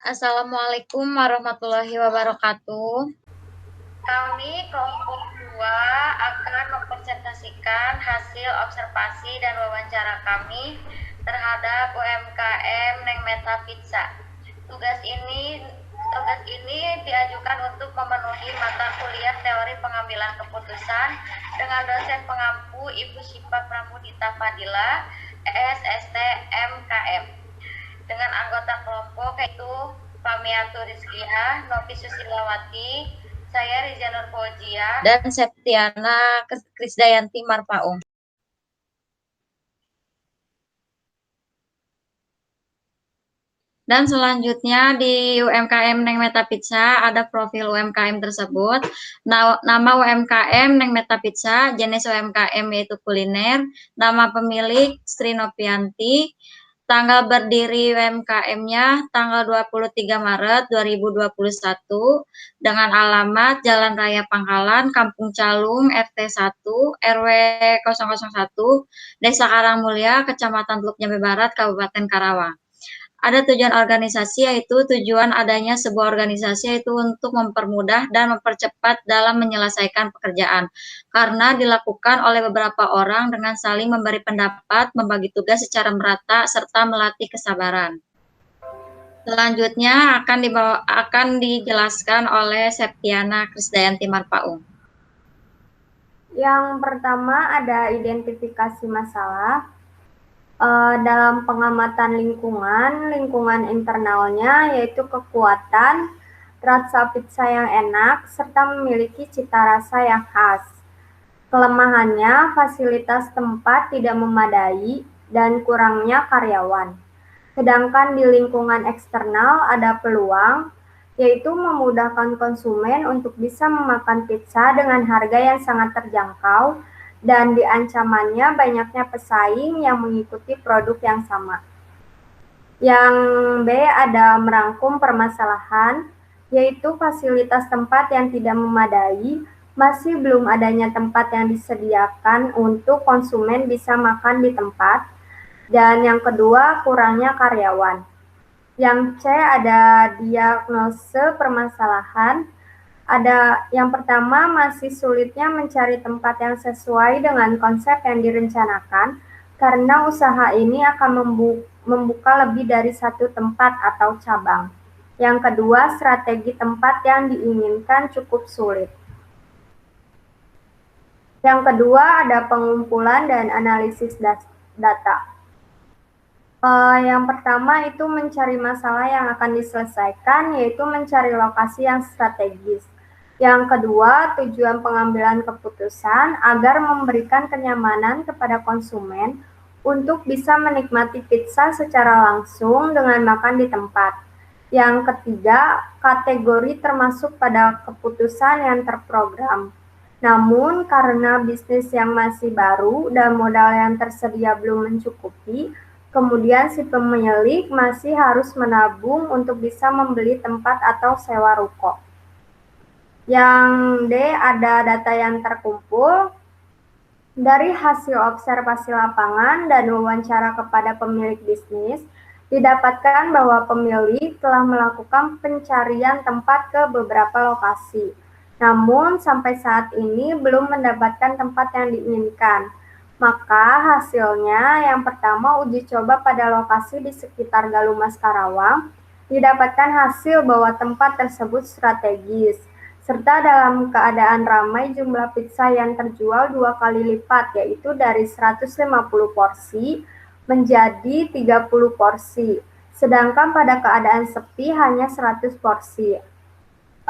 Assalamualaikum warahmatullahi wabarakatuh. Kami kelompok 2 akan mempresentasikan hasil observasi dan wawancara kami terhadap UMKM Neng Meta Pizza. Tugas ini diajukan untuk memenuhi mata kuliah teori pengambilan keputusan dengan dosen pengampu Ibu Syifa Pramudita Fadila, SST MKM. Dengan anggota kelompok yaitu Pamiatu Rizkia, Novi Susilawati, saya Riza Nur Fauzia, Dan Septiana Krisdayanti Marpaung. Dan selanjutnya di UMKM Neng Meta Pizza ada profil UMKM tersebut. Nama UMKM Neng Meta Pizza, jenis UMKM yaitu kuliner, nama pemilik Sri Novianti, tanggal berdiri UMKM-nya tanggal 23 Maret 2021 dengan alamat Jalan Raya Pangkalan, Kampung Calung, RT 1, RW 001, Desa Karangmulya, Kecamatan Teluk Jambe Barat, Kabupaten Karawang. Ada tujuan organisasi, yaitu tujuan adanya sebuah organisasi yaitu untuk mempermudah dan mempercepat dalam menyelesaikan pekerjaan, karena dilakukan oleh beberapa orang dengan saling memberi pendapat, membagi tugas secara merata, serta melatih kesabaran. Selanjutnya akan dijelaskan oleh Septiana Krisdayanti Marpaung. Yang pertama ada identifikasi masalah. Dalam pengamatan lingkungan internalnya yaitu kekuatan, rasa pizza yang enak, serta memiliki cita rasa yang khas. Kelemahannya, fasilitas tempat tidak memadai dan kurangnya karyawan. Sedangkan di lingkungan eksternal ada peluang, yaitu memudahkan konsumen untuk bisa memakan pizza dengan harga yang sangat terjangkau, dan di ancamannya banyaknya pesaing yang mengikuti produk yang sama. Yang B ada merangkum permasalahan, yaitu fasilitas tempat yang tidak memadai, masih belum adanya tempat yang disediakan untuk konsumen bisa makan di tempat, dan yang kedua kurangnya karyawan. Yang C ada diagnose permasalahan. Ada yang pertama, masih sulitnya mencari tempat yang sesuai dengan konsep yang direncanakan karena usaha ini akan membuka lebih dari satu tempat atau cabang. Yang kedua, strategi tempat yang diinginkan cukup sulit. Yang kedua, ada pengumpulan dan analisis data. Yang pertama itu mencari masalah yang akan diselesaikan, yaitu mencari lokasi yang strategis. Yang kedua, tujuan pengambilan keputusan agar memberikan kenyamanan kepada konsumen untuk bisa menikmati pizza secara langsung dengan makan di tempat. Yang ketiga, kategori termasuk pada keputusan yang terprogram. Namun, karena bisnis yang masih baru dan modal yang tersedia belum mencukupi, kemudian si pemilik masih harus menabung untuk bisa membeli tempat atau sewa ruko. Yang D ada data yang terkumpul dari hasil observasi lapangan dan wawancara kepada pemilik bisnis. Didapatkan bahwa pemilik telah melakukan pencarian tempat ke beberapa lokasi. Namun sampai saat ini belum mendapatkan tempat yang diinginkan. Maka hasilnya yang pertama uji coba pada lokasi di sekitar Galumas Karawang, didapatkan hasil bahwa tempat tersebut strategis, serta dalam keadaan ramai jumlah pizza yang terjual 2 kali lipat, yaitu dari 150 porsi menjadi 30 porsi, sedangkan pada keadaan sepi hanya 100 porsi.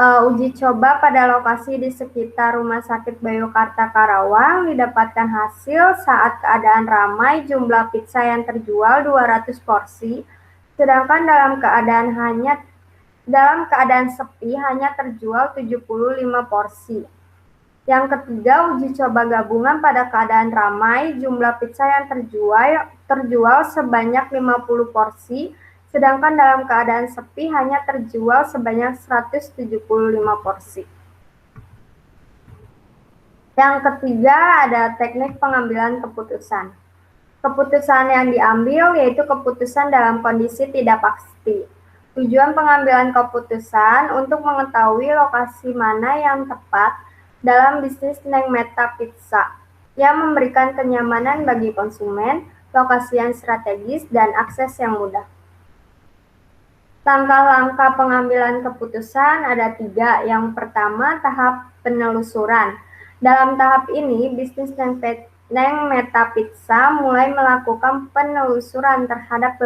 Uji coba pada lokasi di sekitar Rumah Sakit Bayokarta Karawang didapatkan hasil saat keadaan ramai jumlah pizza yang terjual 200 porsi, sedangkan dalam keadaan sepi hanya terjual 75 porsi. Yang ketiga, uji coba gabungan pada keadaan ramai jumlah pizza yang terjual sebanyak 50 porsi, sedangkan dalam keadaan sepi hanya terjual sebanyak 175 porsi. Yang ketiga ada teknik pengambilan keputusan. Keputusan yang diambil yaitu keputusan dalam kondisi tidak pasti. Tujuan pengambilan keputusan untuk mengetahui lokasi mana yang tepat dalam bisnis Neng Meta Pizza yang memberikan kenyamanan bagi konsumen, lokasi yang strategis, dan akses yang mudah. Langkah-langkah pengambilan keputusan ada 3. Yang pertama, tahap penelusuran. Dalam tahap ini, bisnis Neng Meta Pizza mulai melakukan penelusuran terhadap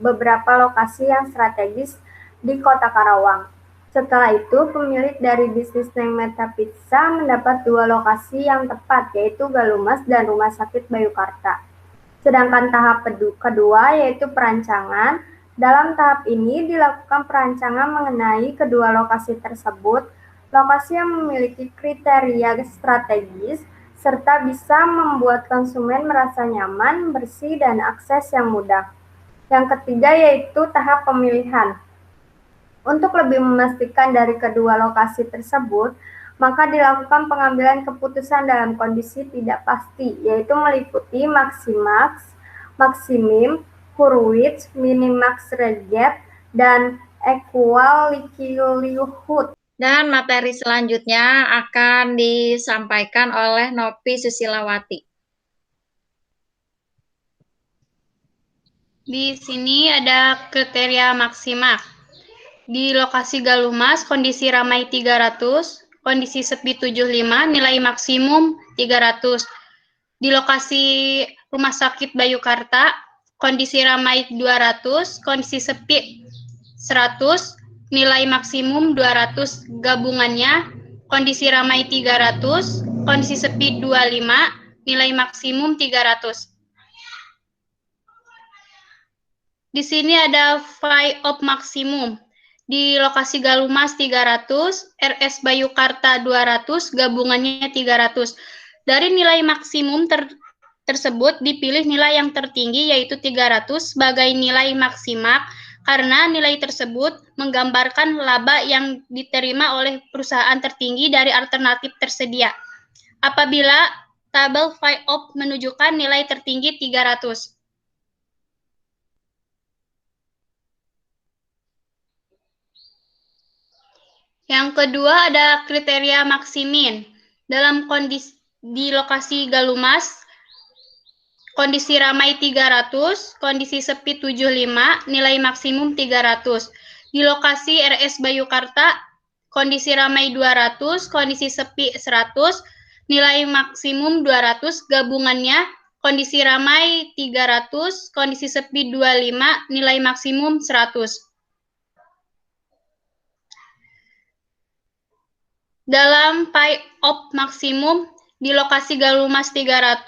beberapa lokasi yang strategis di Kota Karawang. Setelah itu, pemilik dari bisnis Neng Meta Pizza mendapat 2 lokasi yang tepat, yaitu Galumas dan Rumah Sakit Bayukarta. Sedangkan tahap kedua yaitu perancangan. Dalam tahap ini dilakukan perancangan mengenai kedua lokasi tersebut, lokasi yang memiliki kriteria strategis, serta bisa membuat konsumen merasa nyaman, bersih, dan akses yang mudah. Yang ketiga yaitu tahap pemilihan. Untuk lebih memastikan dari kedua lokasi tersebut, maka dilakukan pengambilan keputusan dalam kondisi tidak pasti, yaitu meliputi Maximax, Maximim, Hurwitz, Minimax Reget, dan Equal Likelihood. Dan materi selanjutnya akan disampaikan oleh Nopi Susilawati. Di sini ada kriteria Maximax. Di lokasi Galumas, kondisi ramai 300, kondisi sepi 75, nilai maksimum 300. Di lokasi Rumah Sakit Bayukarta, kondisi ramai 200, kondisi sepi 100, nilai maksimum 200 gabungannya, kondisi ramai 300, kondisi sepi 25, nilai maksimum 300. Di sini ada Phi of maksimum. Di lokasi Galumas 300, RS Bayukarta 200, gabungannya 300. Dari nilai maksimum tersebut dipilih nilai yang tertinggi yaitu 300 sebagai nilai maksimal karena nilai tersebut menggambarkan laba yang diterima oleh perusahaan tertinggi dari alternatif tersedia. Apabila tabel Phi of menunjukkan nilai tertinggi 300. Yang kedua ada kriteria Maximin. Dalam kondisi di lokasi Galumas, kondisi ramai 300, kondisi sepi 75, nilai maksimum 300. Di lokasi RS Bayukarta, kondisi ramai 200, kondisi sepi 100, nilai maksimum 200, gabungannya kondisi ramai 300, kondisi sepi 25, nilai maksimum 100. Dalam Phi of maksimum, di lokasi Galumas 300,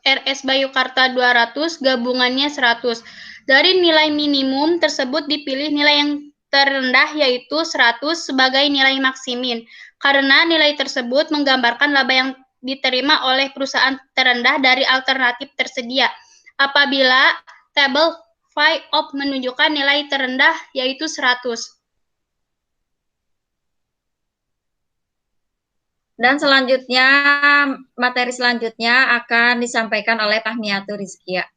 RS Bayukarta 200, gabungannya 100. Dari nilai minimum tersebut dipilih nilai yang terendah yaitu 100 sebagai nilai maksimin, karena nilai tersebut menggambarkan laba yang diterima oleh perusahaan terendah dari alternatif tersedia. Apabila tabel Phi of menunjukkan nilai terendah yaitu 100. Dan selanjutnya, materi selanjutnya akan disampaikan oleh Fahmiatur Rizkia.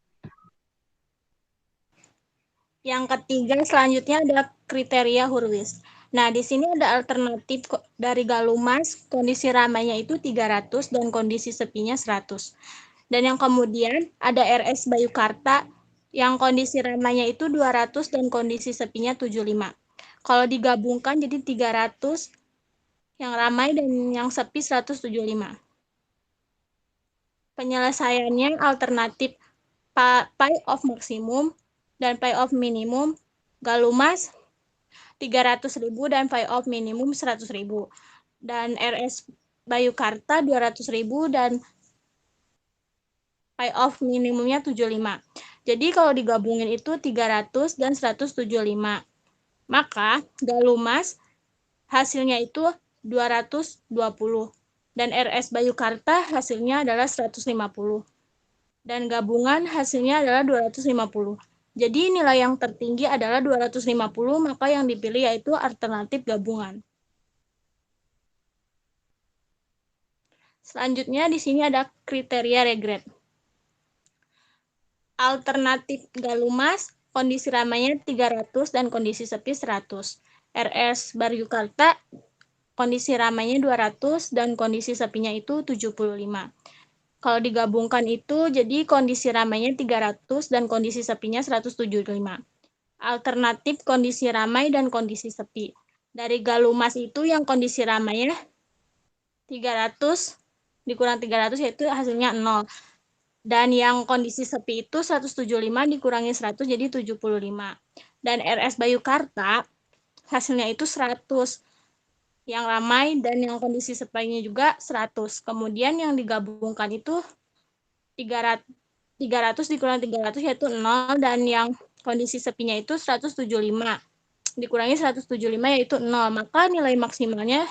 Yang ketiga selanjutnya ada kriteria Hurwitz. Nah, di sini ada alternatif dari Galumas, kondisi ramainya itu 300 dan kondisi sepinya 100. Dan yang kemudian ada RS Bayukarta yang kondisi ramainya itu 200 dan kondisi sepinya 75. Kalau digabungkan jadi 300 yang ramai dan yang sepi 175. Penyelesaiannya alternatif Phi of maksimum dan Phi of minimum. Galumas 300.000 dan Phi of minimum 100.000. Dan RS Bayukarta 200.000 dan Phi of minimumnya 75. Jadi kalau digabungin itu 300 dan 175. Maka Galumas hasilnya itu 220 dan RS Bayukarta hasilnya adalah 150 dan gabungan hasilnya adalah 250. Jadi nilai yang tertinggi adalah 250, maka yang dipilih yaitu alternatif gabungan. Selanjutnya di sini ada kriteria regret. Alternatif Galumas kondisi ramainya 300 dan kondisi sepi 100. RS Baryukarta, kondisi ramainya 200 dan kondisi sepinya itu 75. Kalau digabungkan itu jadi kondisi ramainya 300 dan kondisi sepinya 175. Alternatif kondisi ramai dan kondisi sepi. Dari Galumas itu yang kondisi ramainya 300 dikurang 300 yaitu hasilnya 0. Dan yang kondisi sepi itu 175 dikurangi 100 jadi 75. Dan RS Bayukarta hasilnya itu 100. Yang ramai dan yang kondisi sepinya juga 100. Kemudian yang digabungkan itu 300 dikurang 300 yaitu 0 dan yang kondisi sepinya itu 175. Dikurangi 175 yaitu 0. Maka nilai maksimalnya,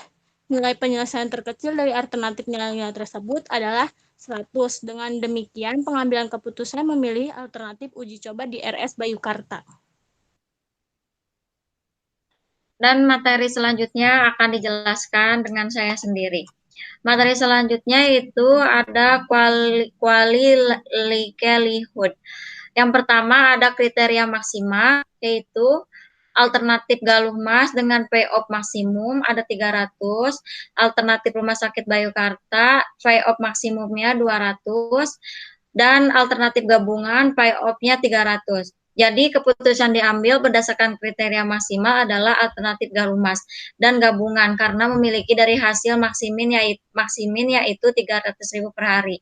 nilai penyelesaian terkecil dari alternatif nilai-nilai tersebut adalah 100. Dengan demikian, pengambilan keputusan memilih alternatif uji coba di RS Bayukarta. Dan materi selanjutnya akan dijelaskan dengan saya sendiri. Materi selanjutnya itu ada likelihood. Yang pertama ada kriteria maksima, yaitu alternatif Galuh Mas dengan pay-off maksimum ada 300, alternatif Rumah Sakit Bayukarta pay-off maksimumnya 200, dan alternatif gabungan pay-off-nya 300. Jadi keputusan diambil berdasarkan kriteria maksimal adalah alternatif Galuh Mas dan gabungan karena memiliki dari hasil maksimin yaitu 300.000 per hari.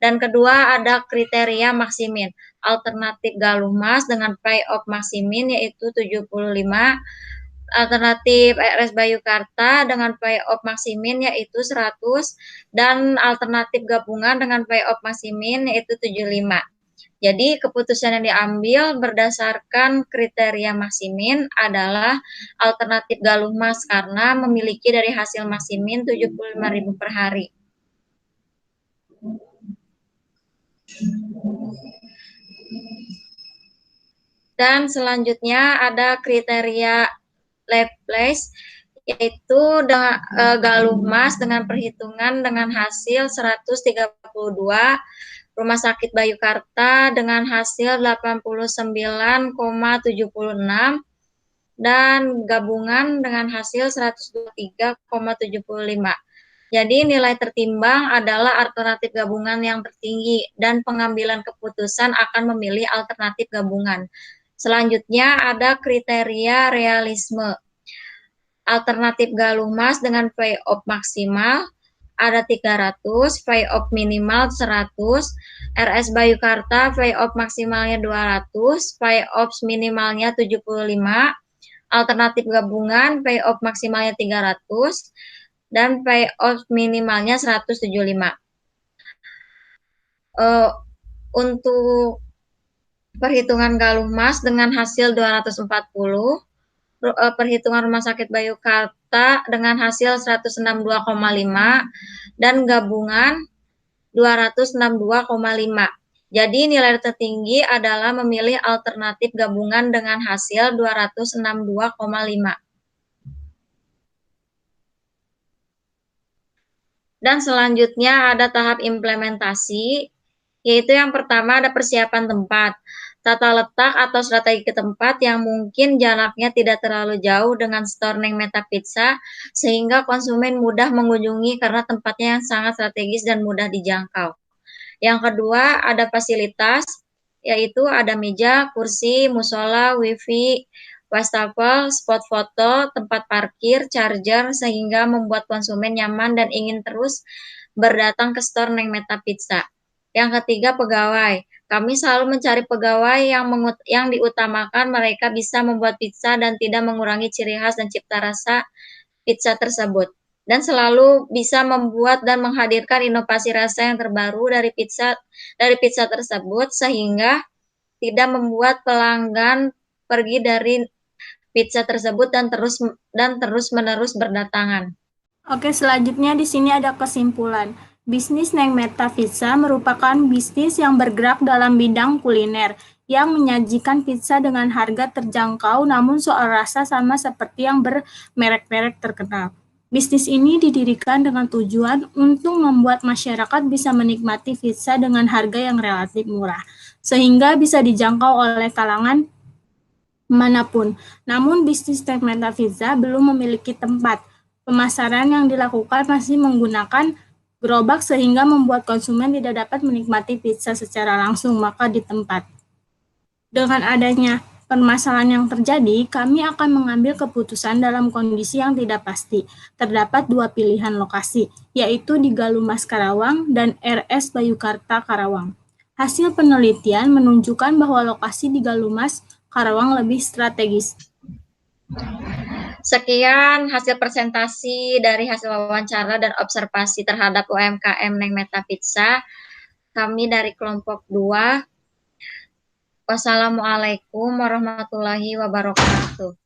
Dan kedua ada kriteria maksimin, alternatif Galuh Mas dengan pay-off maksimin yaitu 75, alternatif RS Bayukarta dengan pay-off maksimin yaitu 100, dan alternatif gabungan dengan pay-off maksimin yaitu 75. Jadi keputusan yang diambil berdasarkan kriteria maksimin adalah alternatif Galuh Mas karena memiliki dari hasil maksimin 75.000 per hari. Dan selanjutnya ada kriteria Laplace, yaitu Galuh Mas dengan perhitungan dengan hasil 132, Rumah Sakit Bayukarta dengan hasil 89,76, dan gabungan dengan hasil 123,75. Jadi nilai tertimbang adalah alternatif gabungan yang tertinggi dan pengambilan keputusan akan memilih alternatif gabungan. Selanjutnya ada kriteria realisme. Alternatif Galuh Mas dengan pay-off maksimal ada 300, pay-off minimal 100, RS Bayukarta pay-off maksimalnya 200, pay-off minimalnya 75, alternatif gabungan pay-off maksimalnya 300, dan pay-off minimalnya 175. Untuk perhitungan Galuh Mas dengan hasil 240, perhitungan Rumah Sakit Bayukarta dengan hasil 162,5, dan gabungan 262,5. Jadi nilai tertinggi adalah memilih alternatif gabungan dengan hasil 262,5. Dan selanjutnya ada tahap implementasi, yaitu yang pertama ada persiapan tempat. Tata letak atau strategi ke tempat yang mungkin jaraknya tidak terlalu jauh dengan store Neng Meta Pizza, sehingga konsumen mudah mengunjungi karena tempatnya yang sangat strategis dan mudah dijangkau. Yang kedua, ada fasilitas, yaitu ada meja, kursi, musola, wifi, wastafel, spot foto, tempat parkir, charger, sehingga membuat konsumen nyaman dan ingin terus berdatang ke store Neng Meta Pizza. Yang ketiga, pegawai. Kami selalu mencari pegawai yang diutamakan mereka bisa membuat pizza dan tidak mengurangi ciri khas dan cipta rasa pizza tersebut. Dan selalu bisa membuat dan menghadirkan inovasi rasa yang terbaru dari pizza tersebut, sehingga tidak membuat pelanggan pergi dari pizza tersebut dan terus-menerus berdatangan. Oke, selanjutnya di sini ada kesimpulan. Bisnis Neng Meta Pizza merupakan bisnis yang bergerak dalam bidang kuliner, yang menyajikan pizza dengan harga terjangkau namun soal rasa sama seperti yang bermerek-merek terkenal. Bisnis ini didirikan dengan tujuan untuk membuat masyarakat bisa menikmati pizza dengan harga yang relatif murah, sehingga bisa dijangkau oleh kalangan manapun. Namun bisnis Meta Pizza belum memiliki tempat. Pemasaran yang dilakukan masih menggunakan gerobak sehingga membuat konsumen tidak dapat menikmati pizza secara langsung maka di tempat. Dengan adanya permasalahan yang terjadi, kami akan mengambil keputusan dalam kondisi yang tidak pasti. Terdapat 2 pilihan lokasi, yaitu di Galumas Karawang dan RS Bayukarta Karawang. Hasil penelitian menunjukkan bahwa lokasi di Galumas Karawang lebih strategis. Sekian hasil presentasi dari hasil wawancara dan observasi terhadap UMKM Neng Meta Pizza. Kami dari kelompok 2. Wassalamualaikum warahmatullahi wabarakatuh.